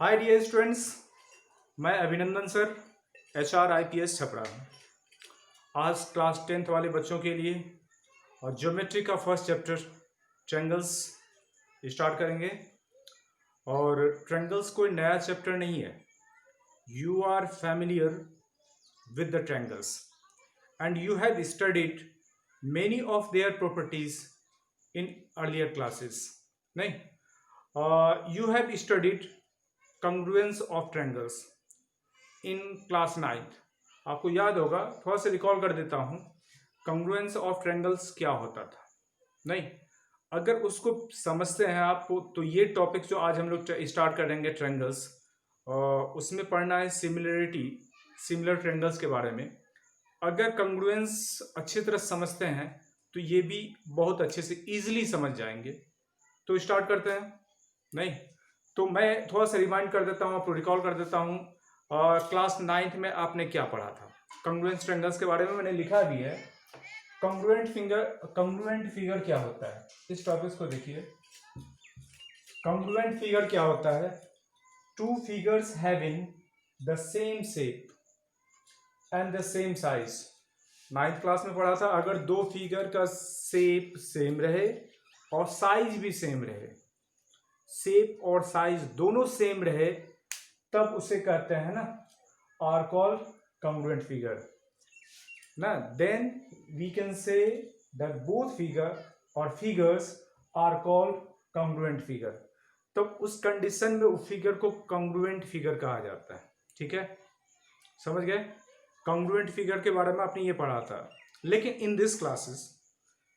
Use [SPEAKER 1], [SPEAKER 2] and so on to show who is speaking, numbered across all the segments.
[SPEAKER 1] Hi dear students, मैं अभिनंदन sir HRIPS Chhapra आज क्लास 10th वाले बच्चों के लिए और ज्योमेट्री का फर्स्ट चैप्टर ट्रायंगल्स स्टार्ट करेंगे। और ट्रायंगल्स कोई नया चैप्टर नहीं है। You are familiar with the triangles and you have studied many of their properties in earlier classes. नहीं, you have studied congruence of triangles in class 9th। आपको याद होगा, थोड़ा सा रिकॉल कर देता हूँ, congruence of triangles क्या होता था। नहीं, अगर उसको समझते हैं आप तो ये टॉपिक जो आज हम लोग स्टार्ट करेंगे ट्रायंगल्स, उसमें पढ़ना है सिमिलर ट्रायंगल्स के बारे में। अगर congruence अच्छी तरह समझते हैं तो ये भी बहुत अच्छे से ईजिली समझ जाएंगे। तो स्टार्ट करते हैं। नहीं तो मैं थोड़ा सा रिमाइंड कर देता हूँ, आपको रिकॉल कर देता हूँ। क्लास 9th में आपने क्या पढ़ा था कॉन्ग्रुएंट ट्रायंगल्स के बारे में, मैंने लिखा भी है। कॉन्ग्रुएंट फिगर क्या होता है, इस टॉपिक को देखिए। कॉन्ग्रुएंट फिगर क्या होता है? Two figures having the same shape and the same size. 9th class में पढ़ा था, अगर दो फिगर का शेप सेम रहे और साइज भी सेम रहे, शेप और साइज दोनों सेम रहे, तब उसे कहते हैं ना आर कॉल्ड कॉन्ग्रुएंट फिगर ना। Then we can say that both figure और figures are called congruent figure. तब उस कंडीशन में उस फिगर को कॉन्ग्रुएंट फिगर कहा जाता है। ठीक है, समझ गए? कॉन्ग्रुएंट फिगर के बारे में आपने ये पढ़ा था। लेकिन in this classes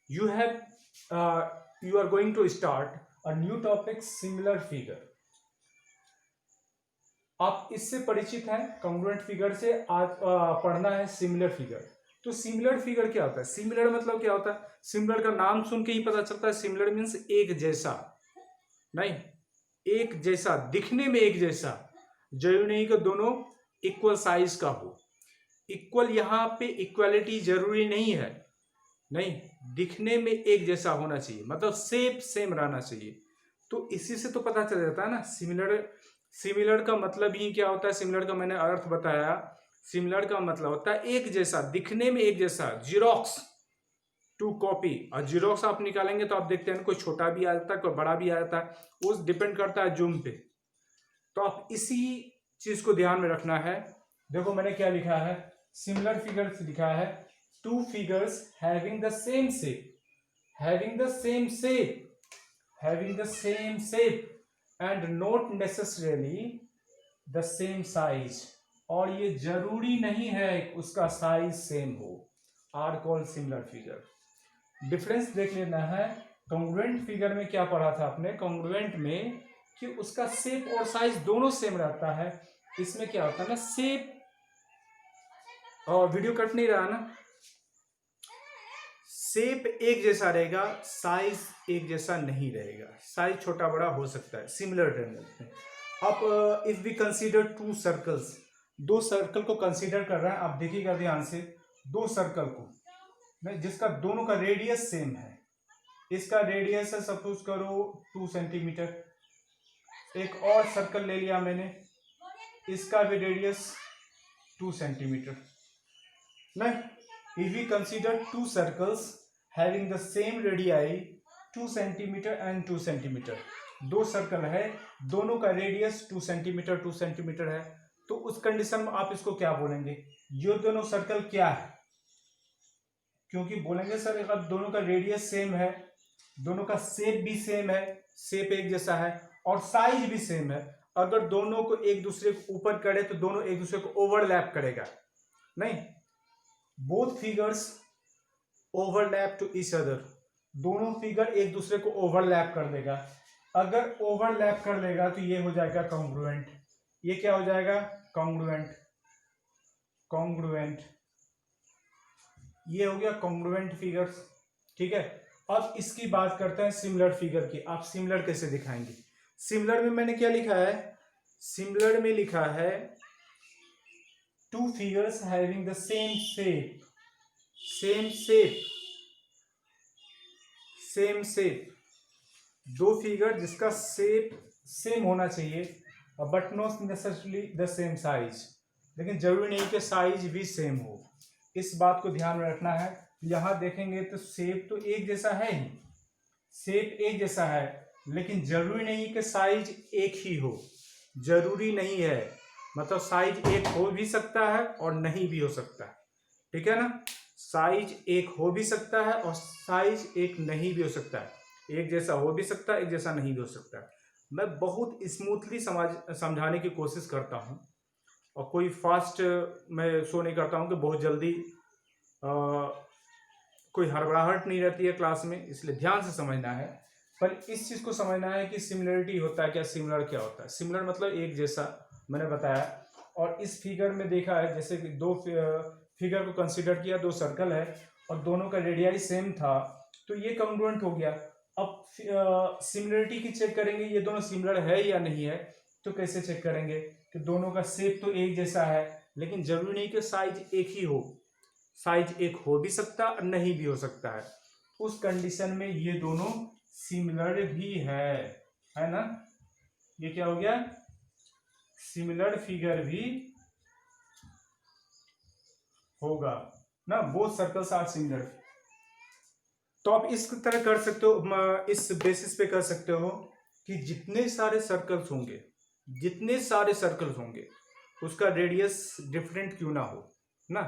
[SPEAKER 1] you are going to start A new topic, similar figure। आप इससे परिचित हैं कॉन्ग्रुएंट फिगर से, आज पढ़ना है सिमिलर फिगर। तो सिमिलर फिगर क्या होता है? सिमिलर मतलब क्या होता है? सिमिलर का नाम सुन के ही पता चलता है। सिमिलर मीन्स एक जैसा। नहीं, एक जैसा, दिखने में एक जैसा, जरूरी नहीं कि दोनों इक्वल साइज का हो। इक्वल यहाँ पे इक्वालिटी जरूरी नहीं है। नहीं, दिखने में एक जैसा होना चाहिए, मतलब शेप सेम रहना चाहिए। तो इसी से तो पता चल जाता है ना सिमिलर का मतलब ही क्या होता है। सिमिलर का मैंने अर्थ बताया। सिमिलर का मतलब होता है एक जैसा, दिखने में एक जैसा। जीरोक्स टू कॉपी, और जीरोक्स आप निकालेंगे तो आप देखते हैं कोई छोटा भी आ जाता है, कोई बड़ा भी आ जाता है, वो डिपेंड करता है जूम पे। तो आप इसी चीज को ध्यान में रखना है। देखो मैंने क्या लिखा है, सिमिलर फिगर्स लिखा है। Two figures having the same shape and not necessarily the same size, और ये जरूरी नहीं है उसका साइज सेम हो, are called similar figure. Difference देख लेना है। कॉन्ग्रुएंट फिगर में क्या पढ़ा था आपने? कॉन्ग्रुएंट में कि उसका शेप और साइज दोनों सेम रहता है। इसमें क्या होता है ना, शेप, और वीडियो कट नहीं रहा ना, शेप एक जैसा रहेगा, साइज एक जैसा नहीं रहेगा। साइज छोटा बड़ा हो सकता है सिमिलर ट्रायंगल में। अब if we consider two circles, दो सर्कल को कंसीडर कर रहे हैं, आप देखिएगा ध्यान से। दो सर्कल को जिसका दोनों का रेडियस सेम है। इसका रेडियस है सपोज करो 2 सेंटीमीटर। एक और सर्कल ले लिया मैंने, इसका भी रेडियस 2 सेंटीमीटर। नहीं, if we consider two circles having the same radii 2 centimetre and 2 centimetre, दो सर्कल है, दोनों का रेडियस 2 सेंटीमीटर है, तो उस कंडीशन में आप इसको क्या बोलेंगे? ये दोनों सर्कल क्या है? क्योंकि बोलेंगे सर अब दोनों का रेडियस सेम है, दोनों का शेप भी सेम है, शेप एक जैसा है, और साइज भी सेम है। अगर दोनों को एक दूसरे को ऊपर करे तो दोनों एक दूसरे को ओवरलैप करेगा। नहीं, both figures overlap to each other, दोनों फिगर एक दूसरे को ओवरलैप कर देगा। अगर ओवरलैप कर लेगा तो ये हो जाएगा कॉन्ग्रुएंट। ये क्या हो जाएगा? कॉन्ग्रुएंट। ये हो गया कॉन्ग्रुएंट फिगर्स। ठीक है, अब इसकी बात करते हैं सिमिलर फिगर की। आप सिमिलर कैसे दिखाएंगे? सिमिलर में मैंने क्या लिखा है? सिमिलर में लिखा है two figures having the same shape, दो फिगर जिसका शेप सेम होना चाहिए, but not necessarily the same size, लेकिन जरूरी नहीं कि साइज भी सेम हो। इस बात को ध्यान में रखना है। यहाँ देखेंगे तो शेप तो एक जैसा है ही, शेप एक जैसा है, लेकिन जरूरी नहीं कि साइज एक ही हो, जरूरी नहीं है। मतलब साइज एक हो भी सकता है और नहीं भी हो सकता है, ठीक है ना। साइज एक हो भी सकता है और साइज एक नहीं भी हो सकता है, एक जैसा हो भी सकता है, एक जैसा नहीं भी हो सकता है। मैं बहुत स्मूथली समझाने की कोशिश करता हूँ, और कोई फास्ट मैं शो नहीं करता हूँ कि बहुत जल्दी कोई हड़बड़ाहट नहीं रहती है क्लास में, इसलिए ध्यान से समझना है। पर इस चीज़ को समझना है कि सिमिलरिटी होता है क्या, सिमिलर क्या होता है। सिमिलर मतलब एक जैसा, मैंने बताया। और इस फिगर में देखा है, जैसे कि दो फिगर को कंसीडर किया, दो सर्कल है और दोनों का रेडियाई सेम था, तो ये कॉन्ग्रुएंट हो गया। अब सिमिलरिटी की चेक करेंगे, ये दोनों सिमिलर है या नहीं है। तो कैसे चेक करेंगे कि दोनों का शेप तो एक जैसा है, लेकिन जरूरी नहीं कि साइज एक ही हो, साइज एक हो भी सकता है, नहीं भी हो सकता है। उस कंडीशन में ये दोनों सिमिलर भी है ना। ये क्या हो गया, सिमिलर फिगर भी होगा ना, बोथ सर्कल्स आर सिमिलर। तो आप इस तरह कर सकते हो, इस बेसिस पे कर सकते हो कि जितने सारे सर्कल्स होंगे, जितने सारे सर्कल्स होंगे, उसका रेडियस डिफरेंट क्यों ना हो ना,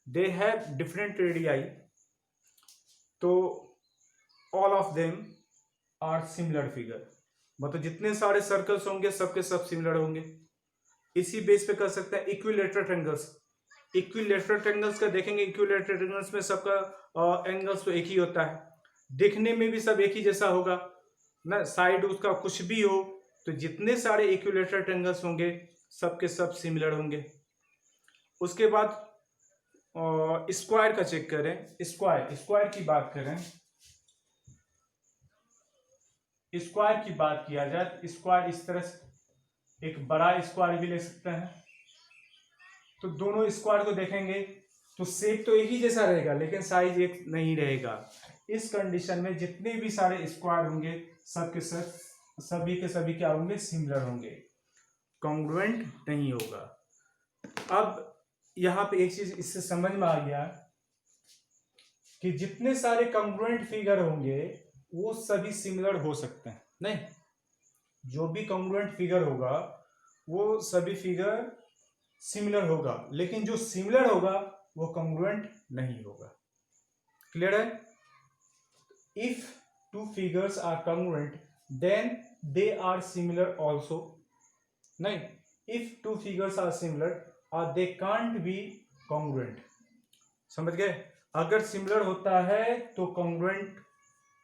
[SPEAKER 1] दे हैव डिफरेंट रेडियाई, तो all of them are similar figure. मतलब जितने सारे सर्कल्स होंगे सबके सब सिमिलर होंगे। इसी बेस पे कर सकते हैं इक्विलेटरल ट्रायंगल्स। इक्विलेटरल ट्रायंगल्स का देखेंगे, इक्विलेटरल ट्रायंगल्स में सबका एंगल्स तो एक ही होता है, दिखने में भी सब एक ही जैसा होगा ना, साइड उसका कुछ भी हो, तो जितने सारे इक्विलेटरल ट्रायंगल्स होंगे सबके सब सिमिलर होंगे। उसके बाद स्क्वायर का चेक करें, स्क्वायर की बात करें, स्क्वायर की बात किया जाए, स्क्वायर इस तरह से एक बड़ा स्क्वायर भी ले सकते हैं। तो दोनों स्क्वायर को देखेंगे तो शेप तो एक ही जैसा रहेगा, लेकिन साइज एक नहीं रहेगा। इस कंडीशन में जितने भी सारे स्क्वायर होंगे सबके सब सभी के सभी क्या होंगे, सिमिलर होंगे, कॉन्ग्रुएंट नहीं होगा। अब यहाँ पे एक चीज इससे समझ में आ गया कि जितने सारे कॉन्ग्रुएंट फिगर होंगे वो सभी सिमिलर हो सकते हैं, नहीं, जो भी कॉन्ग्रुएंट फिगर होगा वो सभी फिगर सिमिलर होगा, लेकिन जो सिमिलर होगा वो कॉन्ग्रुएंट नहीं होगा। क्लियर है। If two figures are congruent then they are similar also, नहीं, if two figures are similar और दे कांट बी कॉन्ग्रुएंट। समझ गए। अगर सिमिलर होता है तो कॉन्ग्रुएंट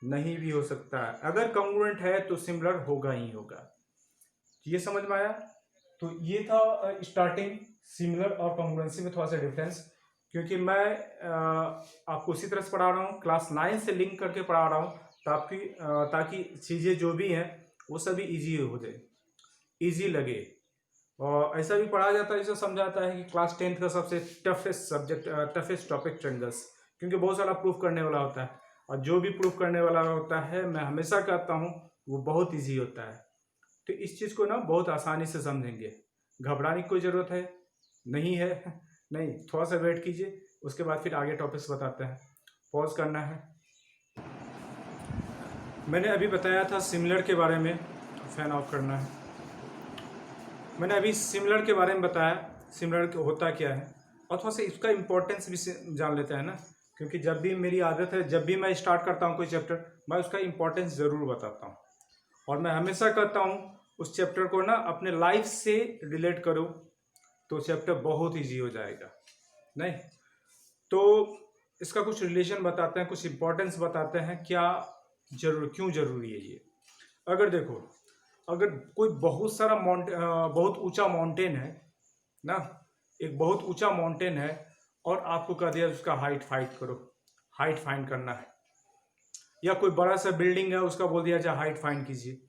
[SPEAKER 1] नहीं भी हो सकता है, अगर कॉन्ग्रुएंट है तो सिमिलर होगा ही होगा। ये समझ में आया। तो ये था स्टार्टिंग सिमिलर और कॉन्ग्रुएंसी में थोड़ा सा डिफरेंस, क्योंकि मैं आपको उसी तरह से पढ़ा रहा हूँ, क्लास 9 से लिंक करके पढ़ा रहा हूँ, ताकि चीज़ें जो भी हैं वो सभी इजी हो जाए, इजी लगे। और ऐसा भी पढ़ा जाता है, ऐसा समझाता है कि क्लास 10th का सबसे toughest subject, toughest topic triangles, क्योंकि बहुत सारा प्रूफ करने वाला होता है, और जो भी प्रूफ करने वाला होता है मैं हमेशा कहता हूँ वो बहुत ईजी होता है। तो इस चीज़ को ना बहुत आसानी से समझेंगे, घबराने की कोई ज़रूरत है नहीं है नहीं, थोड़ा सा वेट कीजिए, उसके बाद फिर आगे टॉपिक्स बताते हैं। पॉज करना है। मैंने अभी बताया था सिमिलर के बारे में, फैन ऑफ करना है। मैंने अभी सिमिलर के बारे में बताया, सिमिलर होता क्या है, और थोड़ा सा इसका इम्पोर्टेंस भी जान लेते हैं ना, क्योंकि जब भी मेरी आदत है, जब भी मैं स्टार्ट करता हूँ कोई चैप्टर, मैं उसका इम्पोर्टेंस ज़रूर बताता हूँ, और मैं हमेशा कहता हूँ उस चैप्टर को ना अपने लाइफ से रिलेट करो तो चैप्टर बहुत ईजी हो जाएगा। नहीं तो इसका कुछ रिलेशन बताते हैं, कुछ इम्पोर्टेंस बताते हैं, क्या क्यों ज़रूरी है ये। अगर देखो, अगर कोई बहुत सारा बहुत ऊंचा माउंटेन है ना, एक बहुत ऊंचा माउंटेन है, और आपको कह दिया उसका हाइट करो, हाइट फाइंड करना है, या कोई बड़ा सा बिल्डिंग है उसका बोल दिया जाए हाइट फाइंड कीजिए,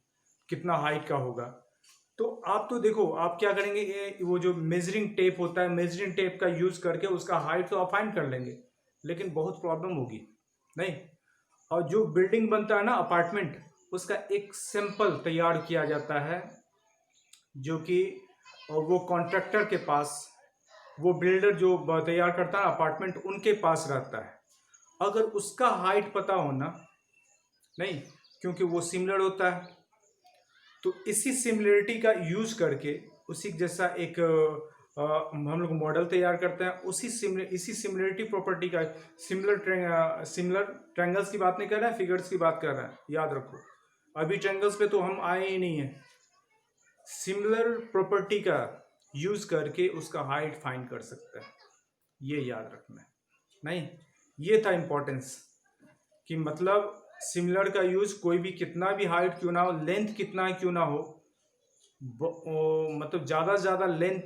[SPEAKER 1] कितना हाइट का होगा, तो आप तो देखो आप क्या करेंगे, वो जो मेजरिंग टेप होता है, मेजरिंग टेप का यूज करके उसका हाइट तो आप फाइंड कर लेंगे, लेकिन बहुत प्रॉब्लम होगी, नहीं। और जो बिल्डिंग बनता है ना, अपार्टमेंट, उसका एक सैंपल तैयार किया जाता है जो कि वो कॉन्ट्रैक्टर के पास, वो बिल्डर जो तैयार करता है अपार्टमेंट, उनके पास रहता है। अगर उसका हाइट पता होना नहीं, क्योंकि वो सिमिलर होता है, तो इसी सिमिलरिटी का यूज करके उसी जैसा एक हम लोग मॉडल तैयार करते हैं। इसी सिमिलरिटी प्रॉपर्टी का, सिमिलर ट्रायंगल्स की बात नहीं कर रहे हैं, फिगर्स की बात कर रहे हैं, याद रखो। अभी ट्रायंगल्स पे तो हम आए ही नहीं है। सिमिलर प्रॉपर्टी का यूज करके उसका हाइट फाइंड कर सकते हैं, ये याद रखना है। नहीं, ये था इंपॉर्टेंस कि मतलब सिमिलर का यूज कोई भी कितना भी हाइट क्यों ना हो, लेंथ कितना क्यों ना हो, मतलब ज़्यादा से ज़्यादा लेंथ,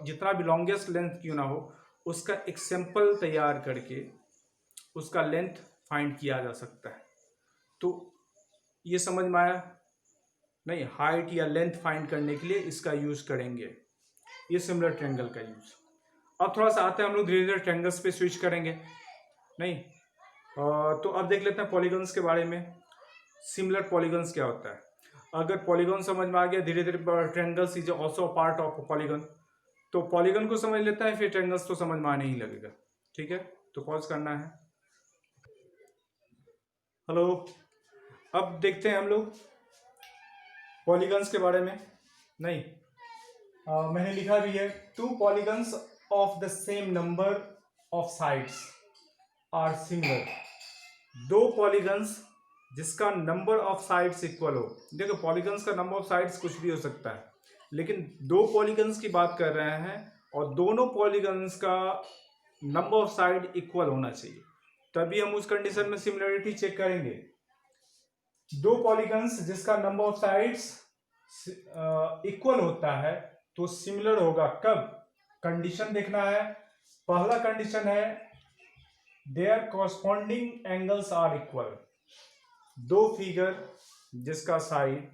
[SPEAKER 1] जितना भी लॉन्गेस्ट लेंथ क्यों ना हो, उसका एक सैंपल तैयार करके उसका लेंथ फाइंड किया जा सकता है। तो ये समझ में आया? नहीं, हाइट या लेंथ फाइंड करने के लिए इसका यूज करेंगे, ये सिमिलर ट्रायंगल का यूज। अब थोड़ा सा आते हैं हम लोग धीरे धीरे ट्रायंगल्स पे स्विच करेंगे। नहीं, तो अब देख लेते हैं पॉलीगन्स के बारे में। सिमिलर पॉलीगन्स क्या होता है? अगर पॉलीगन समझ में आ गया, धीरे धीरे triangles is also part of polygon, तो पॉलीगन को समझ लेता है, फिर ट्रायंगल्स तो समझ में आने ही लगेगा। ठीक है, तो पॉज करना है। हेलो, अब देखते हैं हम लोग पॉलीगन्स के बारे में। नहीं, मैंने लिखा भी है, two polygons of the same number of sides are similar. दो पॉलीगन्स जिसका नंबर ऑफ साइड्स इक्वल हो। देखो, पॉलीगन्स का नंबर ऑफ साइड्स कुछ भी हो सकता है, लेकिन दो पॉलीगन्स की बात कर रहे हैं और दोनों पॉलीगन्स का नंबर ऑफ साइड इक्वल होना चाहिए, तभी हम उस कंडीशन में सिमिलरिटी चेक करेंगे। दो पॉलीगन्स जिसका नंबर ऑफ साइड्स इक्वल होता है तो सिमिलर होगा। कब? कंडीशन देखना है। पहला कंडीशन है their corresponding angles are equal. दो फिगर जिसका साइड,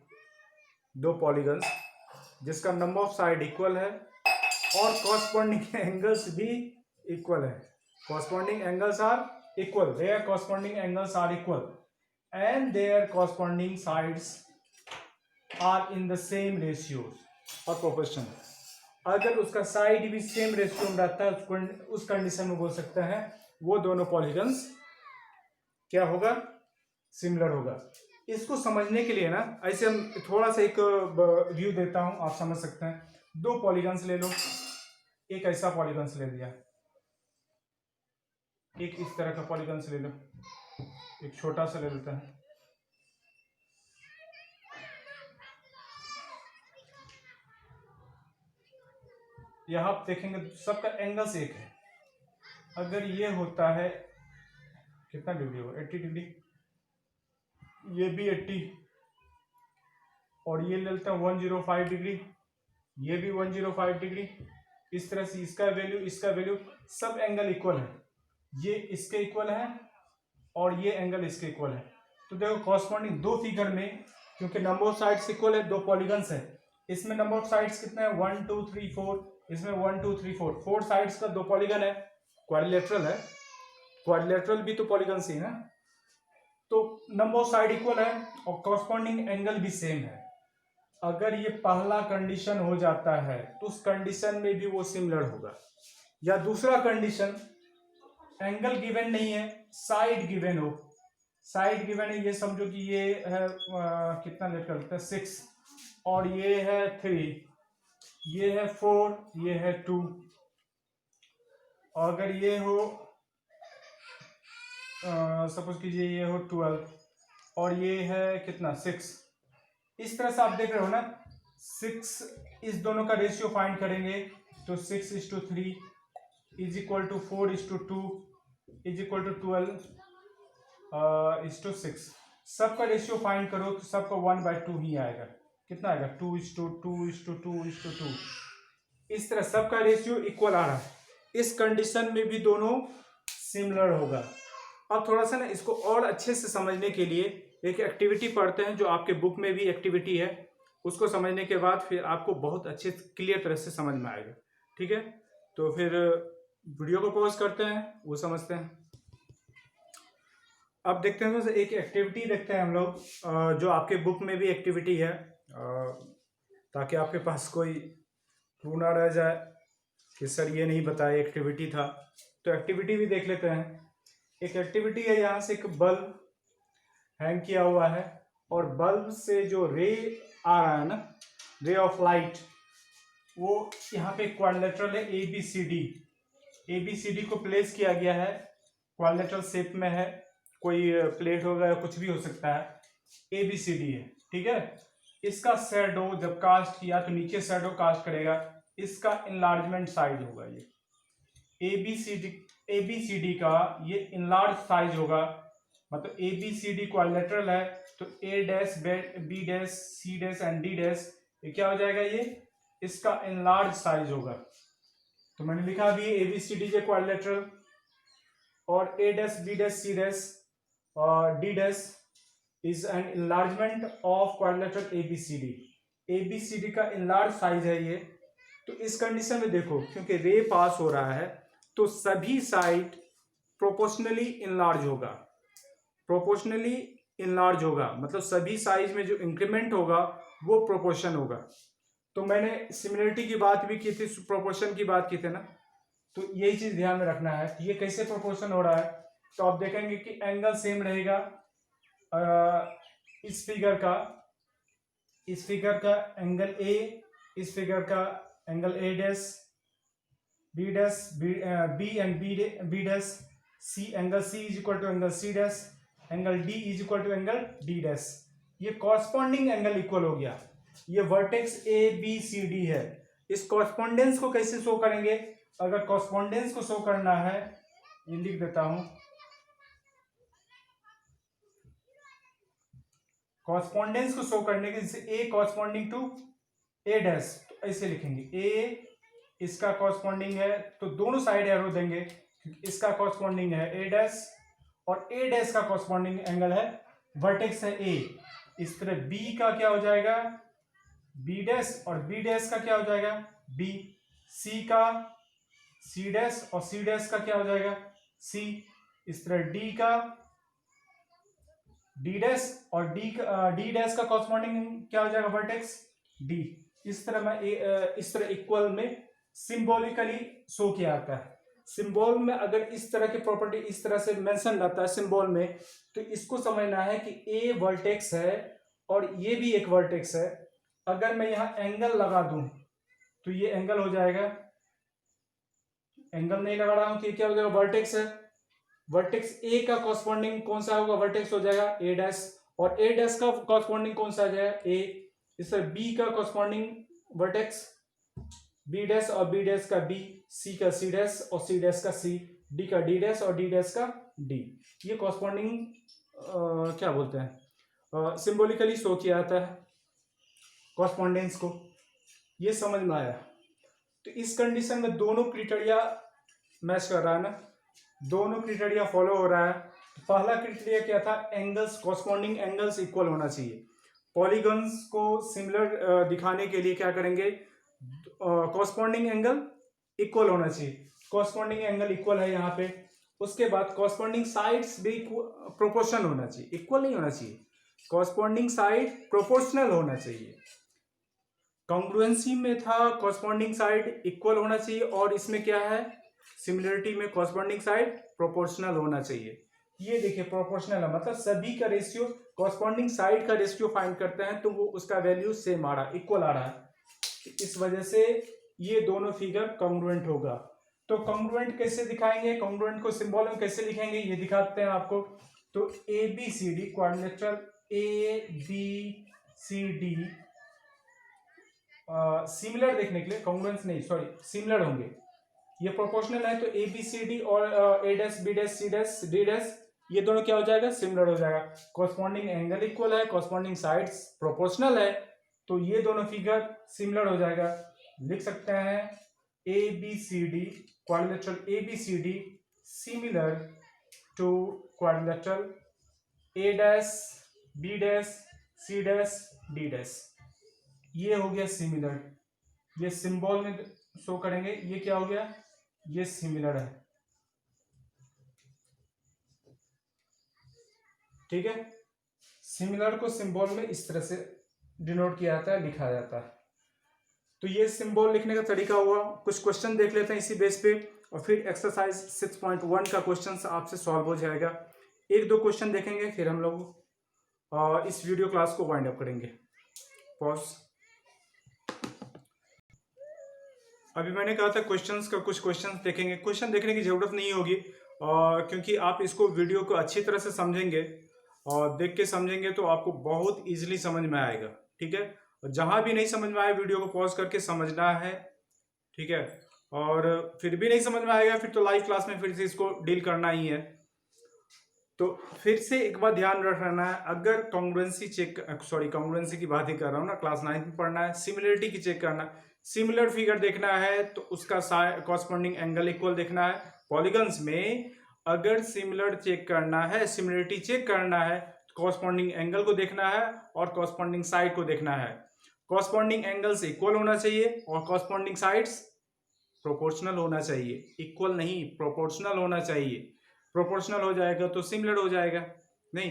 [SPEAKER 1] दो पॉलीगन्स जिसका नंबर ऑफ साइड इक्वल है और कॉरस्पॉन्डिंग एंगल्स भी इक्वल है। Corresponding angles are equal, their corresponding angles are equal and their corresponding sides are in the same ratios और proportion। अगर उसका साइड भी सेम रेशियो में रहता है, उस कंडीशन में बोल सकते हैं वो दोनों पॉलीगन्स क्या होगा? सिमिलर होगा। इसको समझने के लिए ना, ऐसे हम थोड़ा सा एक व्यू देता हूं, आप समझ सकते हैं। दो पॉलीगन्स ले लो, एक ऐसा पॉलीगन्स ले लिया, एक इस तरह का पॉलीगन्स ले लो, एक छोटा सा ले लेते हैं। यहां आप देखेंगे सबका एंगल्स एक है। अगर ये होता है कितना डिग्री हो, 80 डिग्री, ये भी 80, और ये ले लेते हैं 105 डिग्री, ये भी 105 डिग्री। इस तरह से इसका वैल्यू, इसका वैल्यू, सब एंगल इक्वल है। ये इसके इक्वल है और ये एंगल इसके इक्वल है। तो देखो कॉरस्पॉन्डिंग दो फिगर में, क्योंकि नंबर ऑफ साइड्स इक्वल है, दो पॉलीगन्स है, इसमें नंबर ऑफ साइड्स कितने हैं? 1 2 3 4, इसमें 1 2 3 4, 4 साइड्स का दो पॉलीगन है, क्वाड्रिलेटरल है। क्वाड्रिलेटरल भी तो पॉलीगन्स ही है ना, तो नंबर ऑफ साइड इक्वल है और कॉरस्पॉन्डिंग एंगल भी सेम है। अगर ये पहला कंडीशन हो जाता है तो उस कंडीशन में भी वो सिमिलर होगा। या दूसरा कंडीशन, एंगल गिवन नहीं है, साइड गिवन हो। साइड गिवन है, ये समझो कि ये है कितना लेट कर लेते हैं, 6, और ये है 3, ये है 4, ये है 2। और अगर ये हो सपोज कीजिए ये हो 12 और ये है कितना, 6। इस तरह से आप देख रहे हो ना, 6, इस दोनों का रेशियो फाइंड करेंगे तो 6:3 is equal to 4:2 is equal to 12:6। सबका रेशियो फाइंड करो तो सबका 1/2 ही आएगा। कितना आएगा? 2:2:2:2। इस तरह सबका रेशियो इक्वल आ रहा है। इस कंडीशन में भी दोनों सिमिलर होगा। अब थोड़ा सा ना इसको और अच्छे से समझने के लिए एक एक्टिविटी पढ़ते हैं, जो आपके बुक में भी एक्टिविटी है। उसको समझने के बाद फिर आपको बहुत अच्छे क्लियर तरह से समझ में आएगा। ठीक है, तो फिर वीडियो को पॉज करते हैं, वो समझते हैं। अब देखते हैं तो एक एक्टिविटी देखते हैं हम लोग, जो आपके बुक में भी एक्टिविटी है, ताकि आपके पास कोई क्लू ना रह जाए कि सर ये नहीं बताया एक्टिविटी था। तो एक्टिविटी भी देख लेते हैं। एक एक्टिविटी है, यहाँ से एक बल्ब हैंग किया हुआ है और बल्ब से जो रे आ रहा है ना, रे ऑफ लाइट, वो यहाँ पे क्वाड्रिलेटरल है ABCD। ABCD को प्लेस किया गया है, क्वाड्रिलेटरल शेप में है, कोई प्लेट होगा या कुछ भी हो सकता है। ABCD है, ठीक है। इसका शैडो जब कास्ट किया तो नीचे शैडो कास्ट करेगा, इसका इनलार्जमेंट साइज होगा। ये ABCD का ये इनलार्ज साइज होगा, मतलब ABCD क्वाड्रिलेटरल है तो A dash B dash C dash and D dash, ये क्या हो जाएगा, ये इसका इनलार्ज साइज होगा। तो मैंने लिखा भी ABCD के क्वाड्रिलेटरल और A dash B dash C dash और D dash is an enlargement of quadrilateral ABCD। ABCD का इनलार्ज साइज है ये। तो इस कंडीशन में देखो, क्योंकि रे पास हो रहा है तो सभी साइड प्रोपोर्शनली इनलार्ज होगा। प्रोपोर्शनली इनलार्ज होगा मतलब सभी साइज में जो इंक्रीमेंट होगा वो प्रोपोर्शन होगा। तो मैंने सिमिलरिटी की बात भी की थी, प्रोपोर्शन की बात की थी ना, तो यही चीज ध्यान में रखना है। ये कैसे प्रोपोर्शन हो रहा है, तो आप देखेंगे कि एंगल सेम रहेगा। इस फिगर का एंगल A, इस फिगर का angle A dash, B dash B and B dash, C angle C is equal to angle C dash, angle D is equal to angle D dash. ये corresponding angle equal हो गया। ये vertex ABCD है। इस correspondence को कैसे show करेंगे, अगर कॉरस्पॉन्डेंस को शो करना है, ये लिख देता हूं, कॉरस्पॉन्डेंस को शो करने के, जैसे A corresponding to A dash, तो ऐसे लिखेंगे A इसका कॉरस्पॉन्डिंग है, तो दोनों साइड एरो देंगे, इसका कॉरस्पॉन्डिंग है A डैश और A डैश का कॉरस्पॉन्डिंग एंगल है, वर्टेक्स है A। इस तरह B का क्या हो जाएगा B डैश और B डैश का क्या हो जाएगा B, C का C डैश और C डैश का क्या हो जाएगा C। इस तरह D का D डैश और D डैश का कॉरस्पॉन्डिंग क्या हो जाएगा वर्टेक्स D। इस तरह मैं इस तरह इक्वल में सिंबॉलिकली शो किया जाता है। सिंबल में अगर इस तरह की प्रॉपर्टी इस तरह से मेंशन रहता है सिंबल में, तो इसको समझना है कि A वर्टेक्स है और ये भी एक वर्टेक्स है। अगर मैं यहां एंगल लगा दूं तो ये एंगल हो जाएगा, एंगल नहीं लगा रहा हूं तो ये क्या हो जाएगा वर्टेक्स है। वर्टेक्स A का कॉरस्पॉन्डिंग कौन सा होगा, वर्टेक्स हो जाएगा A डैश, और A डैश का कॉरस्पॉन्डिंग कौन सा आ जाएगा A। इससे B का कॉरस्पॉन्डिंग वर्टेक्स B डैश और B डैश का B, C का C डैश और C डैश का C, D का D डैश और D डैश का D। ये कॉरस्पॉन्डिंग क्या बोलते हैं, सिंबॉलिकली शो किया जाता है कॉरस्पॉन्डेंस को। ये समझ में आया। तो इस कंडीशन में दोनों क्राइटेरिया मैच कर रहा है ना, दोनों क्राइटेरिया फॉलो हो रहा है। तो पहला क्राइटेरिया क्या था, एंगल्स, कॉरस्पॉन्डिंग एंगल्स इक्वल होना चाहिए। पॉलीगन्स को सिमिलर दिखाने के लिए क्या करेंगे, कॉरस्पॉन्डिंग एंगल इक्वल होना चाहिए। कॉरस्पॉन्डिंग एंगल इक्वल है यहाँ पे। उसके बाद कॉरस्पॉन्डिंग साइड्स भी प्रोपोर्शन होना चाहिए, इक्वल नहीं होना चाहिए। कॉरस्पॉन्डिंग साइड प्रोपोर्शनल होना चाहिए। कॉन्ग्रुएंसी में था कॉरस्पॉन्डिंग साइड इक्वल होना चाहिए, और इसमें क्या है सिमिलरिटी में कॉरस्पॉन्डिंग साइड प्रोपोर्शनल होना चाहिए। ये देखिए प्रोपोर्शनल है मतलब सभी का रेशियो, कॉरस्पॉन्डिंग साइड का रेशियो फाइंड करते हैं तो वो उसका वैल्यू सेम आ रहा है, इक्वल आ रहा है। इस वजह से ये दोनों फिगर कॉन्ग्रुएंट होगा। तो कॉन्ग्रुएंट कैसे दिखाएंगे, कॉन्ग्रुएंट को सिंबल में कैसे लिखेंगे ये दिखाते हैं आपको। तो ABCD क्वाड्रिलेटरल ABCD सिमिलर देखने के लिए, कॉन्ग्रुएंस नहीं सॉरी सिमिलर होंगे। ये प्रोपोर्शनल है तो ABCD और A dash B dash C dash D dash ये दोनों क्या हो जाएगा सिमिलर हो जाएगा। कॉरस्पॉन्डिंग एंगल इक्वल है, कॉरस्पॉन्डिंग साइड्स प्रोपोर्शनल है, तो ये दोनों फिगर सिमिलर हो जाएगा। लिख सकते हैं ABCD quadrilateral ABCD similar to quadrilateral A dash B dash C dash D dash. ये हो गया सिमिलर, ये सिंबल में शो करेंगे, ये क्या हो गया ये सिमिलर है, ठीक है। सिमिलर को सिंबल में इस तरह से डिनोट किया जाता है, लिखा जाता है। तो ये सिंबल लिखने का तरीका हुआ। कुछ क्वेश्चन देख लेते हैं इसी बेस पे, और फिर एक्सरसाइज 6.1 का क्वेश्चन आपसे सॉल्व हो जाएगा। एक दो क्वेश्चन देखेंगे, फिर हम लोग इस वीडियो क्लास को वाइंड अप करेंगे। पॉज। अभी मैंने कहा था क्वेश्चंस का, कुछ क्वेश्चंस देखेंगे। क्वेश्चन देखने की जरूरत नहीं होगी, क्योंकि आप इसको वीडियो को अच्छी तरह से समझेंगे और देख के समझेंगे तो आपको बहुत इजीली समझ में आएगा। ठीक है, और जहां भी नहीं समझ में आए वीडियो को पॉज करके समझना है। ठीक है, और फिर भी नहीं समझ में आएगा फिर तो लाइव क्लास में फिर से इसको डील करना ही है। तो फिर से एक बात ध्यान रखना है, अगर कॉन्ग्रुएंसी कॉन्ग्रुएंसी की बात ही कर रहा हूँ ना, क्लास 9 में पढ़ना है। सिमिलरिटी की चेक करना, सिमिलर फिगर देखना है तो उसका कॉरस्पॉन्डिंग एंगल इक्वल देखना है। पॉलीगन्स में अगर सिमिलर चेक करना है, सिमिलरिटी चेक करना है, कॉरस्पॉन्डिंग एंगल को देखना है और कॉरस्पॉन्डिंग साइड को देखना है। कॉरस्पॉन्डिंग एंगल्स इक्वल होना चाहिए और कॉरस्पॉन्डिंग साइड्स प्रोपोर्शनल होना चाहिए। इक्वल नहीं, प्रोपोर्शनल होना चाहिए। प्रोपोर्शनल हो जाएगा तो सिमिलर हो जाएगा नहीं।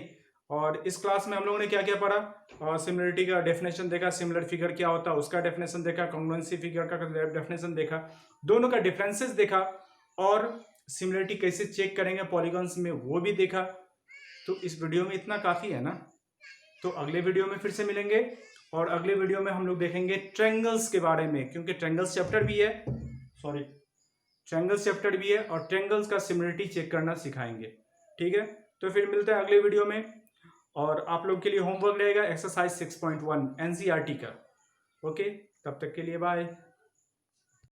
[SPEAKER 1] और इस क्लास में हम लोगों ने क्या क्या पढ़ा, सिमिलरिटी का डेफिनेशन देखा, सिमिलर फिगर क्या होता है उसका डेफिनेशन देखा, कॉन्ग्रुएंसी फिगर का डेफिनेशन देखा, दोनों का डिफरेंसेस देखा, और सिमिलरिटी कैसे चेक करेंगे पॉलीगॉन्स में वो भी देखा। तो इस वीडियो में इतना काफी है ना। तो अगले वीडियो में फिर से मिलेंगे, और अगले वीडियो में हम लोग देखेंगे ट्रायंगल्स के बारे में, क्योंकि ट्रायंगल्स चैप्टर भी है, ट्रायंगल्स चैप्टर भी है, और ट्रायंगल्स का सिमिलरिटी चेक करना सिखाएंगे। ठीक है, तो फिर मिलते हैं अगले वीडियो में। और आप लोग के लिए होमवर्क रहेगा एक्सरसाइज 6.1 एनसीईआरटी का। ओके, तब तक के लिए बाय।